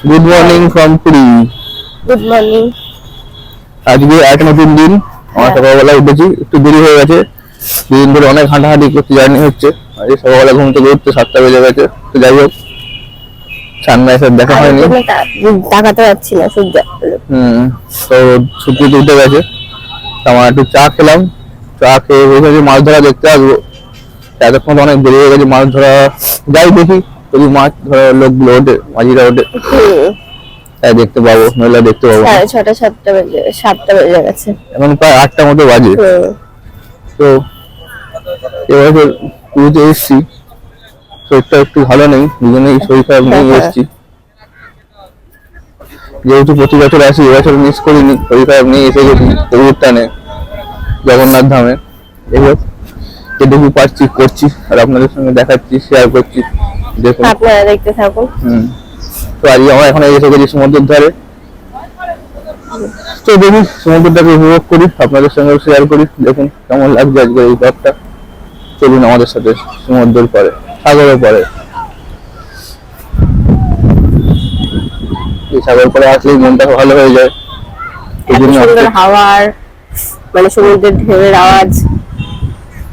Good morning from Puri. Good morning. আজকে এক নতুন দিন। আমার সকালবেলা উঠেছি, একটু দেরি হয়ে গেছে। দুদিন ধরে অনেক হাঁটাহাঁটি করতে জার্নি হচ্ছে। আজকে সকালবেলা ঘুম থেকে উঠতে 7টা বেজে গেছে। তো যাই হোক, সানরাইজার দেখা হয়নি। তাকাতে পারছি না সূর্য। তো ছুটি উঠে গেছে। আমার একটু চা খেলাম। চা খেয়ে বসে মাছ ধরা দেখতে আসবো। এতক্ষণ অনেক দেরি হয়ে গেছে মাছ ধরা। যাই দেখি যদি মাছ ধরা লোকগুলো ওঠে, মাঝিরা ওঠে, তাই দেখতে পাবো, নইলে দেখতে পাবো। 6:30 7টা বেজে গেছে। এখন প্রায় 8টা মতো বাজে। তো এবার পুজোতে এসছি, শরীরটা একটু ভালো নেই, দুজনেই শরীর খারাপ নিয়ে এসছি। যেহেতু প্রতি বছর আসি, এবছর মিস করিনি, শরীর খারাপ নিয়ে এসে গেছি প্রভুর টানে জগন্নাথ ধামে। এবার যেটুকু পারছি করছি, আর আপনাদের সঙ্গে দেখাচ্ছি, শেয়ার করছি, দেখুন আপনারা দেখতে থাকুন। তো আজকে আমরা এখন এসে গেছি সমুদ্রের ধারে। তো দেখি সমুদ্রটাকে উপভোগ করি, আপনাদের সঙ্গে শেয়ার করি, দেখুন কেমন লাগছে আজকে এই ব্লগটা। চলুন আমাদের সাথে সমুদ্রের পরে, সাগরের পরে। এই সাগর পরে আসলেই মনটা ভালো হয়ে যায়। সুন্দর হাওয়ার, মানে সমুদ্রের ঢেউয়ের আওয়াজ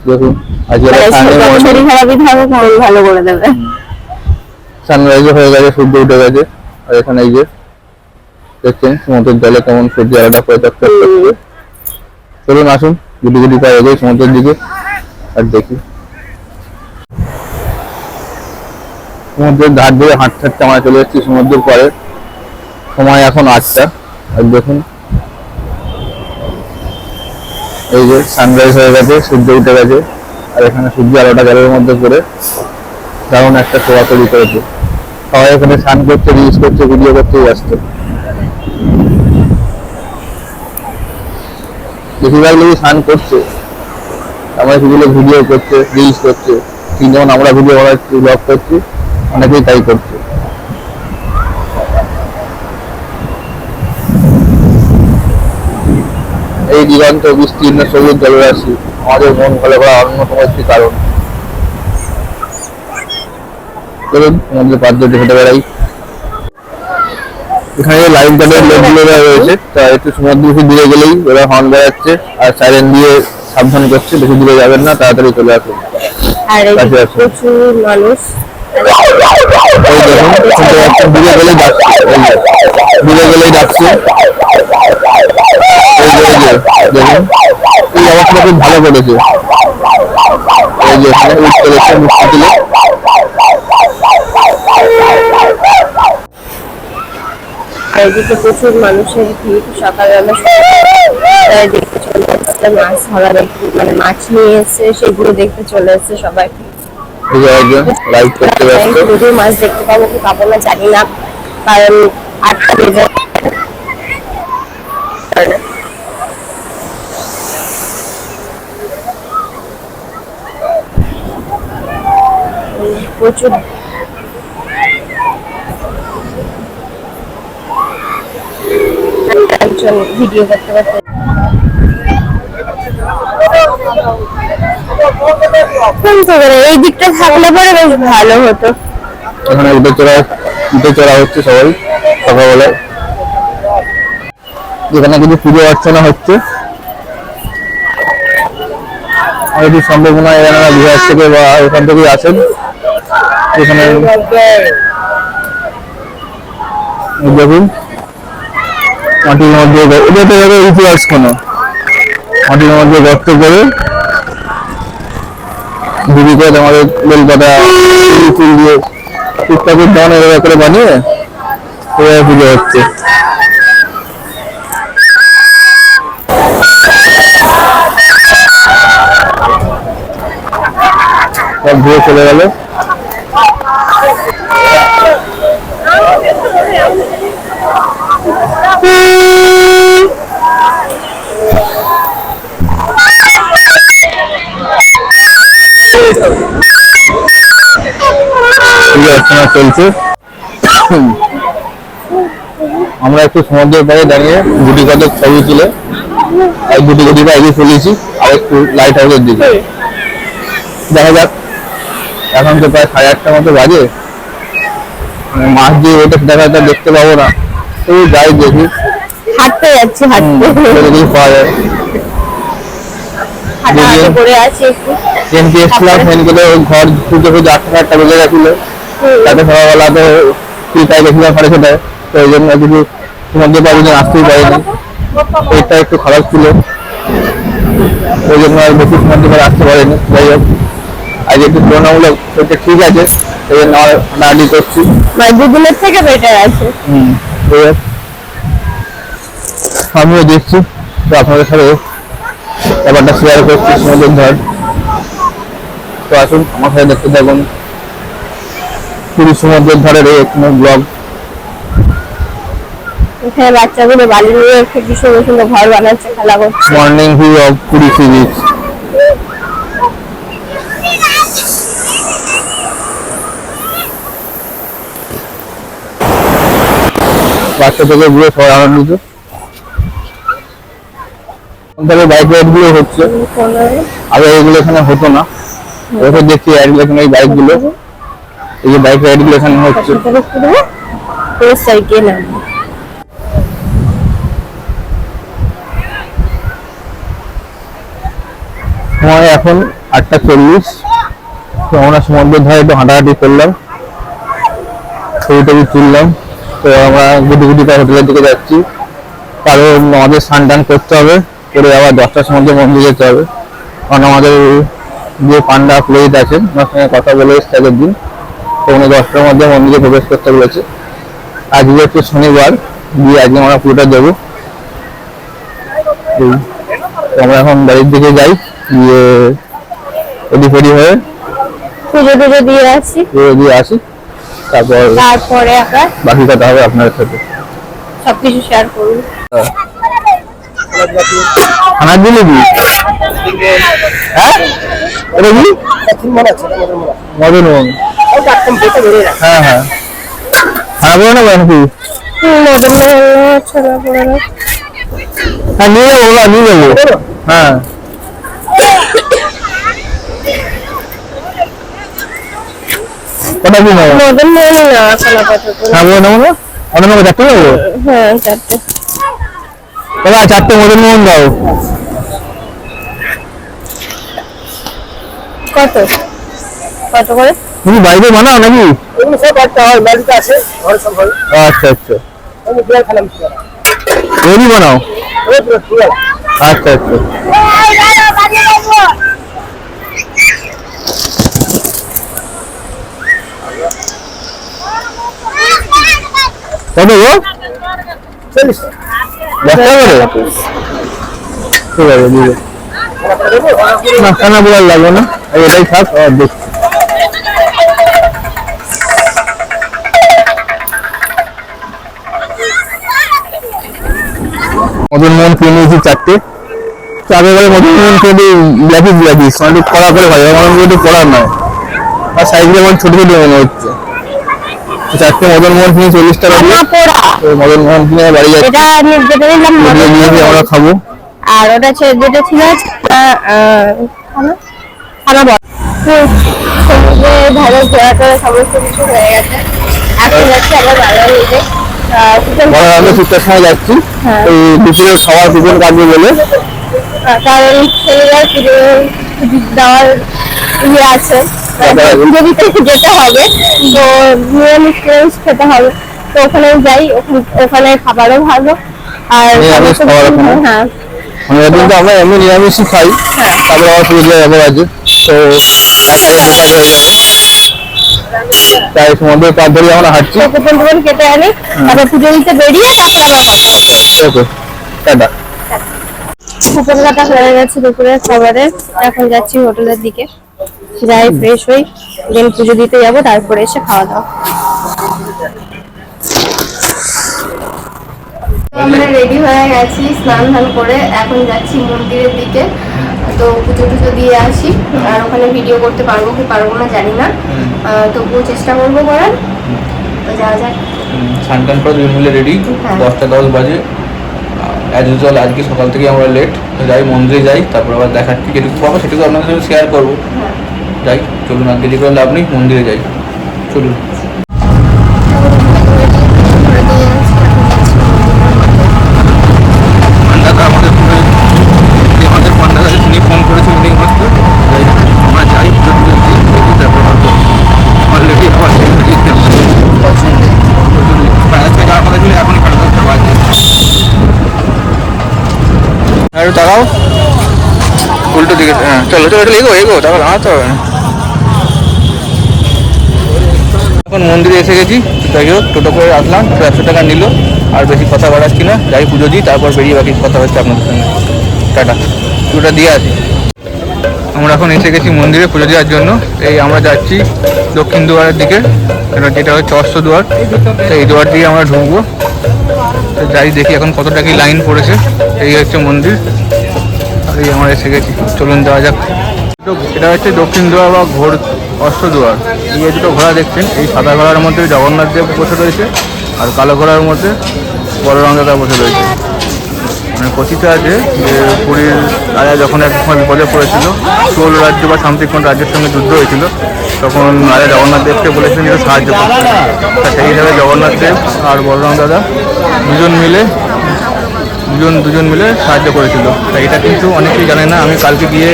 দেখুন। আজকে শরীর খারাপই থাকবে, মন ভালো করে দেবে। সানরাইজ হয়ে গেছে, সূর্য উঠে গেছে। আর এখানে এই যে দেখছেন সমুদ্রের জলে কেমন সূর্য আলোটা পড়ে থাকতে। চলুন আসুন, গুটি গুটি পায়ে এগোই সমুদ্রের দিকে আর দেখি। সমুদ্রের ধার ধরে হাঁটতে হাঁটতে আমরা চলে এসেছি সমুদ্রের পরে। সময় এখন 8টা। আর দেখুন এই যে সানরাইজ হয়ে গেছে, সূর্য উঠে গেছে। আর এখানে সূর্য আলোটা জলের মধ্যে করে দারুণ একটা শোভা তৈরি করেছে। সবাই এখানে স্নান করছে, রিলস করছে, ভিডিও করতেই ব্যস্ত। বেশিরভাগ লোকই স্নান করছে, আমরা সেগুলো ভিডিও করছে, রিলস করছে। ঠিক যেমন আমরা ভিডিও বানাচ্ছি, ব্লগ করছি, অনেকেই তাই করছে। এই দিগন্ত বিস্তীর্ণ সবুজ জলরাশি আমাদের মন ভালো করার অন্যতম একটি কারণ। চলুন সমুদ্রের পাশ দিয়ে হেঁটে বেড়াই। এখানে লাইফ গার্ডের লোকগুলো রয়েছে, তা একটু সমুদ্র বেশি দূরে গেলেই ওরা হর্ন বাজাচ্ছে আর সাইরেন দিয়ে সাবধান করছে, বেশি দূরে যাবেন না, তাড়াতাড়ি চলে আসুন। প্রচুর মানুষ। দূরে গেলেই ডাকছে, দূরে গেলেই ডাকছে। দেখুন এই অবস্থাটা খুব ভালো করেছে। এই যে এখানে উঠতে দেখছে মুক্তি দিলে। এদিকে প্রচুর মানুষের ভিড়। সকালবেলা দেখতে চলে এসছে মাছ ধরা দেখতে, মানে মাছ নিয়ে এসছে, সেগুলো দেখতে চলে এসছে সবাই। যদিও মাছ দেখতে পাবো কি পাবো না জানি না, কারণ 8টা বেজে। প্রচুর একজন ভিডিও করতে করতে। এই দিকটা থাকলে পরে বেশ ভালো হতো। এখানে উঠে চড়া হচ্ছে সবাই সকালবেলায়। যেখানে কিছু পুজো অর্চনা হচ্ছে। আর যদি সম্ভাবনা এনারা বিহার থেকে বা ওখান থেকেই আসেন। এখানে দেখুন মাটির মধ্যে ইতিহাস কোনো মাটির মধ্যে গর্ত করে দিদি করে আমাদের বেলপাতা ফুল দিয়ে টুকটাক দান এভাবে করে বানিয়ে এভাবে পুজো হচ্ছে। সব ধুয়ে চলে গেল। চলছে। আমরা একটু সমুদ্রের পাড়ে দাঁড়িয়ে গুটি কতক ছবি তুলে এক গুটি গুটিটা এগিয়ে চলেছি আর একটু লাইট হাউসের দিকে। দেখা যাক, এখন তো প্রায় 8:30 মতো বাজে। মাছ দিয়ে ওটা দেখা যায় দেখতে পাবো না, তো যাই দেখি হাঁটতে যাচ্ছি, হাঁটতে যদি পাওয়া যায়। হাঁটাহাঁটি করে আছি একটু। ট্রেনকে এসেছিলাম, ট্রেন করে ঘর খুঁজে খুঁজে 8টা বেজে গেছিল। তাতে সকালবেলা তো তিনটায় গেছিলাম 6:30, তো ওই জন্য কিছু মধ্যে পাবো যে আসতেই পারিনি। পেটটা একটু খারাপ ছিল, ওই জন্য আর বেশি মধ্যে করে আসতে পারিনি। যাই হোক, আজ একটু তুলনামূলক পেটটা ঠিক আছে, এই জন্য আমার হাঁটাহাঁটি করছি। মানে দুদিনের থেকে বেটার আছে। যাই হোক, আমিও দেখছি, তো আপনাদের সাথে ব্যাপারটা শেয়ার করছি সমুদ্রের ধার। তো আসুন আমার সাথে দেখতে থাকুন পুরী সমুদ্রের ধারের এই কোনো ব্লগ। এখানে বাচ্চাগুলো বালি নিয়ে খুব সুন্দর সুন্দর ঘর বানাচ্ছে, খেলা করছে। Morning view of Puri sea beach. বাচ্চা থেকে বুড়ো সবাই আনন্দিত। তাহলে বাইক রাইড গুলো হচ্ছে, আগে এগুলো এখানে হতো না। ওখানে দেখছি এখানে এই বাইক গুলো, এই যে বাইক রাইড গুলো এখানে হচ্ছে। সাইকেল সময় এখন 8:40। তো আমরা সমুদ্রের ধারে একটু হাঁটাহাঁটি করলাম, ছবি টবি তুললাম। তো আমরা গুটি গুটিটা হোটেলের দিকে যাচ্ছি, কারণ আমাদের স্নান টান করতে হবে, করে আবার 10টার মধ্যে মন্দির যেতে হবে। কারণ আমাদের যে পান্ডা পুরোহিত আছেন ওনার সঙ্গে কথা বলে এসেছে আগের দিন, তো উনি 10টার মধ্যে মন্দিরে প্রবেশ করতে বলেছে। আজকে হচ্ছে শনিবার, গিয়ে আজকে আমরা পুরোটা দেবো। তো আমরা এখন বাড়ির দিকে যাই, গিয়ে রেডি ফেডি হয়ে পুজো টুজো দিয়ে আসি, তারপরে আমরা বাকি কথা হবে আপনার সাথে। সবকিছু শেয়ার করবো। খানা দিলে কি হ্যাঁ এটা কি মদন মোহন? হ্যাঁ হ্যাঁ, খারাপ হবে না নাকি? মদন ছোলা পড়ে না। হ্যাঁ নিয়ে যাবো, নিয়ে যাবো। হ্যাঁ কটা কি নেবো? মদন মোহন না, ছোলা কত করে? হ্যাঁ বলে নেবো না, মদন মোহন 4টে নেবো। হ্যাঁ 4টে। দাদা 4টে মদন মোহন দাও। কত কত করে? তুমি বাড়িতে বানাও নাকি? আচ্ছা আচ্ছা, তৈরি বানাও। আচ্ছা আচ্ছা, কত গো? 40 টাকা করে? ঠিক আছে দিবে না, খানা বলার লাগবে না, এটাই থাক। আর দেখছি মদন মোহন কিনে নিয়েছি 4টে। চাপে করে মদন মোহন কিনে ব্ল্যাকিস মানে কড়া করে ভাই, আমার একটু কড়া নয়, আর সাইজে আমার ছোট ছোট মনে হচ্ছে। 4টে মদন মোহন কিনে 40 টাকা দিয়ে, মদন মোহন কিনে বাড়ি যাচ্ছি, আমরা খাবো। আর ওটা যেটা ছিল সমুদ্রের ধারে ঘোরা টোরা সমস্ত কিছু হয়ে গেছে। এখন যাচ্ছি আবার বাঙালিতে শীতের সময় যাচ্ছি, দুপুরে খাওয়ার কুপন কাটবে বলে। কারণ শনিবার পুজো দেওয়ার ইয়ে আছে, পুজো দিতে যেতে হবে, তো নিরামিষ খেতে হবে। তো ওখানে যাই, ওখানে খাবারও ভালো। আর হ্যাঁ কিন্তু আমরা এমনি নিরামিষই খাই, তারপরে আবার পুজো ব্যাপার আছে, তো তাই সমুদ্রের পাশ ধরে আমরা হাঁটছি। কুপন টুপন কেটে আনি, তারপর পুজো দিতে বেরিয়ে তারপর আবার কথা হবে। ওকে টাটা। কুপন কাটা হয়ে গেছে দুপুরের খাবারে, এখন যাচ্ছি হোটেলের দিকে, যাই ফ্রেশ হই, দেন পুজো দিতে যাবো, তারপরে এসে খাওয়া দাওয়া। আমরা রেডি হয়ে গেছি স্নান ধান করে, এখন যাচ্ছি মন্দিরের দিকে। তো পুজো টুজো দিয়ে আসি, আর ওখানে ভিডিও করতে পারবো কি পারবো না জানি না, তবুও চেষ্টা করবো করার। তো যাওয়া যাক। স্নান টান করে 2 মিলে রেডি, 10টা 10 বাজে। অ্যাজ ইউজুয়াল আজকে সকাল থেকে আমরা লেট, যাই মন্দিরে যাই, তারপর আবার দেখার ঠিক যেটুকু পাবো সেটুকু আপনাদের সাথে শেয়ার করবো। যাই, চলুন আর দেরি করে লাভ নেই, মন্দিরে যাই, চলুন। একটু তাকাও, উল্টো দিকে। হ্যাঁ চলো চলো চলো, এগো এগো, তারপর দাঁড়াতে হবে না। এখন মন্দিরে এসে গেছি, যাই হোক টোটো করে আসলাম, 100 টাকা নিল। আর বেশি কথা বাড়াচ্ছি না, যাই পুজো দিই, তারপর বেরিয়ে বাকি কথা হচ্ছে আপনাদের সঙ্গে। টাটা, পুজোটা দিয়ে আসি। আমরা এখন এসে গেছি মন্দিরে পুজো দেওয়ার জন্য। এই আমরা যাচ্ছি দক্ষিণ দুয়ারের দিকে, যেটা হচ্ছে অষ্ট দুয়ার। তো এই দুয়ার দিয়ে আমরা ঢুকবো। তো যাই দেখি এখন কতটা কি লাইন পড়েছে। এই হচ্ছে মন্দির, আর এই আমরা এসে গেছি, চলুন যাওয়া যাক। এটা হচ্ছে দক্ষিণ দুয়ার বা ঘোর অষ্ট দুয়ার। এই দুটো ঘোড়া দেখছেন, এই সাদা ঘোড়ার মধ্যে জগন্নাথ দেব বসে রয়েছে, আর কালো ঘোড়ার মধ্যে বলরাম দাদা বসে রয়েছে। মানে কথিত আছে যে পুরীর রাজা যখন এক সময় বিপদে পড়েছিল, চোল রাজ্য বা সামথিং কোন রাজ্যের সঙ্গে যুদ্ধ হয়েছিল, তখন রাজা জগন্নাথ দেবকে বলেছিলেন যে সাহায্য করতে। তা সেই হিসাবে জগন্নাথ দেব আর বলরাম দাদা দুজন মিলে সাহায্য করেছিল। তাই এটা কিন্তু অনেকেই জানে না, আমি কালকে গিয়ে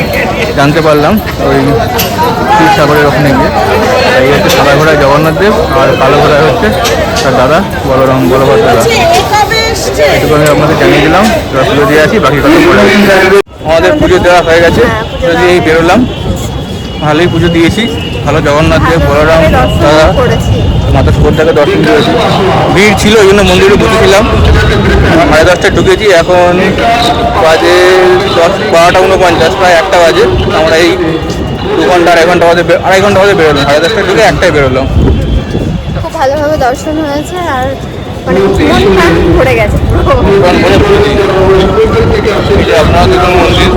জানতে পারলাম ওই ক্ষীরসাগরের ওখানে গিয়ে। এই হচ্ছে সাদা ঘোড়ায় জগন্নাথ দেব, আর কালো ঘোড়ায় হচ্ছে তার দাদা বলভদ্র দাদা। এটুকু আমি আপনাদের জানিয়ে দিলাম। পুজো দিয়ে আসি, বাকি কথা পরে। আমাদের পুজো দেওয়া হয়ে গেছে, পুজো দিয়েই বেরোলাম। ভালোই পুজো দিয়েছি, ভালো জগন্নাথ দেব বলরাম দাদা মাতা সুভদ্রাকে দর্শন দিয়েছি। ভিড় ছিল, ওই জন্য মন্দিরে বসেছিলাম। 10:30টায় ঢুকেছি, এখন বাজে 12:49, প্রায় 1টা বাজে। আমরা এই 2 ঘন্টা আড়াই ঘন্টা বাদে বেরোলাম। 10:30টায় ঢুকে 1টায় বেরোলাম। খুব ভালোভাবে দর্শন হয়েছে, আর মানে মন প্রাণ ভরে গেছে আপনারা দেখুন মন্দির।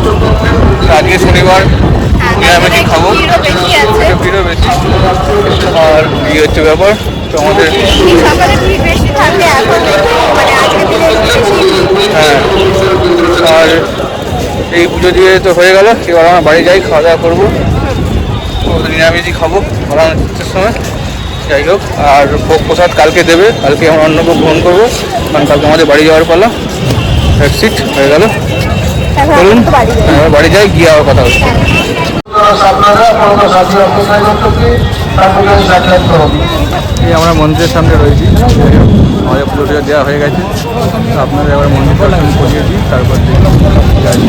আজকে শনিবার, নিরামিষই খাবো, ভিড়ও বেশি। আর এই হচ্ছে ব্যাপার। তো আমাদের সকালে ভিড় বেশি থাকে, এখন মানে আজকে দিনে হ্যাঁ, আর এই পুজো দিয়ে তো হয়ে গেল। এবার আমরা বাড়ি যাই, খাওয়া দাওয়া করবো। নিরামিষই খাবো ভোলার সময়। যাই হোক, আর ভোগ প্রসাদ কালকে দেবে, কালকে আমরা অন্নভোগ গ্রহণ করবো, কারণ কালকে আমাদের বাড়ি যাওয়ার পালা। সিট হয়ে গেল, চলুন আমরা বাড়ি যাই, গিয়ে আবার কথা হচ্ছে। এই আমরা মন্দিরের সামনে রয়েছি, আমাদের পুজো দেওয়া হয়ে গেছে। আপনারা এবার মন্দির দর্শন করিয়ে দিই, তারপর যাই।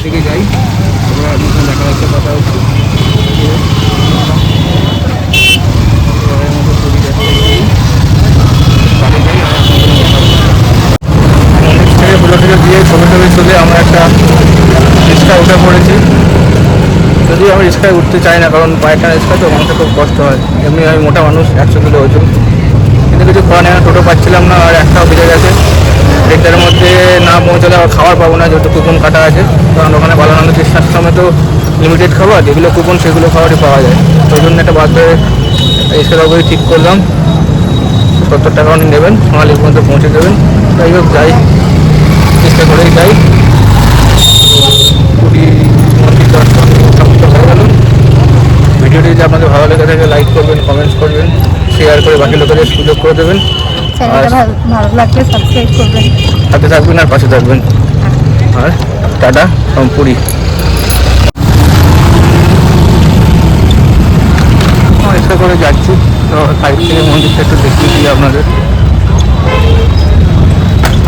দিকে যাই, দেখা যাচ্ছে কথা হচ্ছে। পুজো টুজো দিয়ে ছবি তুলে আমরা একটা রিক্সায় উঠে পড়েছি। যদিও আমি রিক্সায় উঠতে চাই না, কারণ পায়েটা রিক্সা তো মানুষের খুব কষ্ট হয়। এমনি আমি মোটা মানুষ, 100 কিলো ওজন, কিন্তু কিছু করা নেই। টোটো পাচ্ছিলাম না, আর একটাও বেজে গেছে। 1টার মধ্যে না পৌঁছালে আবার খাবার পাবো না, যেহেতু কুপন কাটা আছে। কারণ ওখানে বালানন্দ কৃষ্ণাশ্রমে তো লিমিটেড খাবার, যেগুলো কুপন সেগুলো খাবারই পাওয়া যায়। ওই জন্য একটা বাধ্য হয়ে রিক্সাটাকেই ঠিক করলাম। 70 টাকা উনি নেবেন, সোনালি পর্যন্ত পৌঁছে দেবেন। যাই হোক, যাই, চেষ্টা করেই যাই। পুরী মন্দির দর্শন সমাপ্ত হয়ে গেল। ভিডিওটি যদি আপনাদের ভালো লেগে থাকে, লাইক করবেন, কমেন্টস করবেন, শেয়ার করে বাকি লোকেদের সুযোগ করে দেবেন। ভালো লাগলে সাবস্ক্রাইব করবেন, সাথে থাকবেন আর পাশে থাকবেন। আর টাটা ফ্রম পুরী। ইচ্ছা করে যাচ্ছি, তো সাইড থেকে মন্দিরটা একটু দেখিয়ে দিই আপনাদের।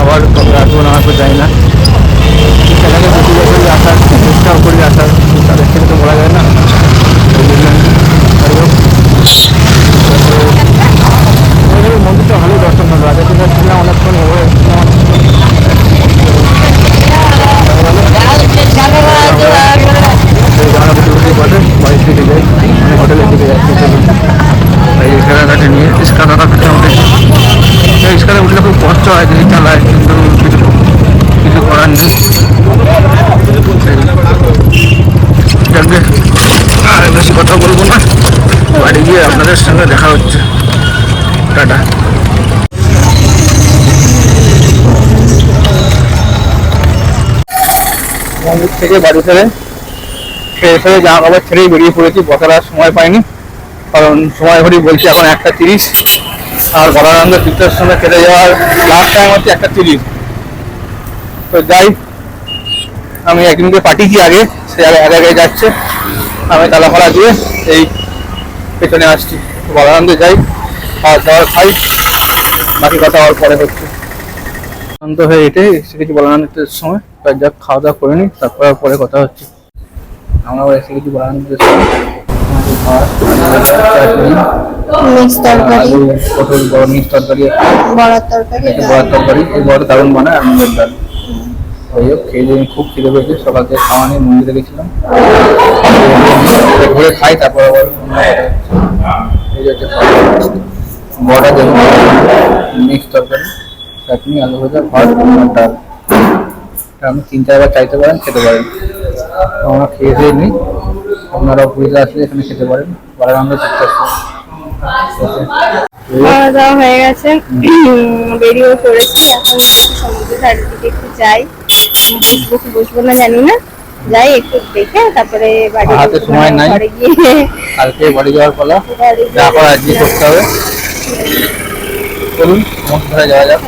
আবার কবে আসবো না আসবো যাই না। সেখানে প্রতি বছরই আসার চেষ্টাও করি, আসার, তাদের থেকে তো বলা যায় না। মন্দিরটা ভালোই দর্শন হলো। আগে দিন ছিলাম অনেকক্ষণ, বাড়ির দিকে যাই, হোটেলের দিকে যাচ্ছি। এই রিক্সাটাকে নিয়ে রিক্সাটা রিক্সাতে উঠলে খুব কষ্ট হয়, যদি চালায়, কিন্তু কিছু করার নেই। আর বেশি কথা বলবো না, বাড়ি গিয়ে আপনাদের সঙ্গে দেখা হচ্ছে। টাটা। মন্দির থেকে বাড়ি ফেরে জামা কাপড় ছেড়েই বেরিয়ে পড়েছি, বসার আর সময় পাইনি, কারণ সময় ঘড়ি বলছি এখন 1টা 30। আর বলানন্দ তীর্থাশ্রমে কেটে যাওয়ার লাস্ট টাইম হচ্ছে 1টা 30। তো যাই, আমি একদিনকে পাঠিয়েছি আগে, সে আগে আগে আগে যাচ্ছে, আমি তালা ফালা দিয়ে এই পেছনে আসছি। বলানন্দে যাই, খাওয়া দাওয়া খাই, বাকি কথা আর পরে হচ্ছে। শান্ত হয়ে হেঁটে এসে গেছি বলানন্দের সময়, তার যাক খাওয়া দাওয়া করে নি, তারপর পরে কথা হচ্ছে। আমরা এসে গেছি বলানন্দের সময়। ভাত, চাটনি, মিক্স তরকারি, আলু পটল বড় মিক্স তরকারি, বড়ার তরকারি, একটা বড়ার তরকারি, এই বড় দারুণ বানায়, আর মুগের ডাল। ওই হোক, খেয়ে দিয়ে খুব খিদে পেয়েছে, সকাল থেকে খাওয়া নিয়ে মন্দিরে গেছিলাম, ঘুরে খাই তারপর আবার এই হচ্ছে বড়া, দেখুন মিক্স তরকারি, চাটনি, আলু ভাজা, ভাত আর ডাল। এটা আপনি 3-4 বার চাইতে পারেন, খেতে পারেন। আমরা খেয়ে দিয়ে নিই, আপনারা পুরীতে আসলে এখানে খেতে পারেন, বলানন্দ তীর্থস্থান। খাওয়া দাওয়া হয়ে গেছে, বেরিয়ে পড়েছি। এখন সমুদ্রের ধারের দিকে একটু যাই, বসে বসবো না জানি না, যাই একটু দেখে তারপরে বাড়ি হাতে সময় নাই, ঘরে গিয়ে কালকে বাড়ি যাওয়ার পালা, বাড়ি যা করা আজকে করতে হবে। চলুন সমুদ্র ধারে যাওয়া যাক।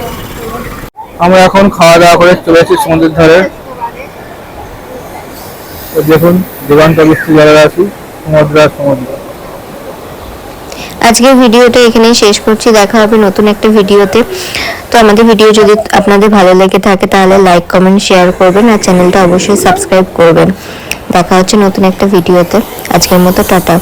আমরা এখন খাওয়া দাওয়া করে চলে এসেছি সমুদ্রের ধারে। তো দেখুন দিগন্ত বৃষ্টি জলের আছি, সমুদ্র আর সমুদ্র। আজকের ভিডিওটা এখানেই শেষ করছি, দেখা হবে নতুন একটা ভিডিওতে। তো আমাদের ভিডিও যদি আপনাদের ভালো লেগে থাকে তাহলে লাইক কমেন্ট শেয়ার করবেন, আর চ্যানেলটা অবশ্যই সাবস্ক্রাইব করবেন। দেখা হচ্ছে নতুন একটা ভিডিওতে, আজকের মতো টাটা।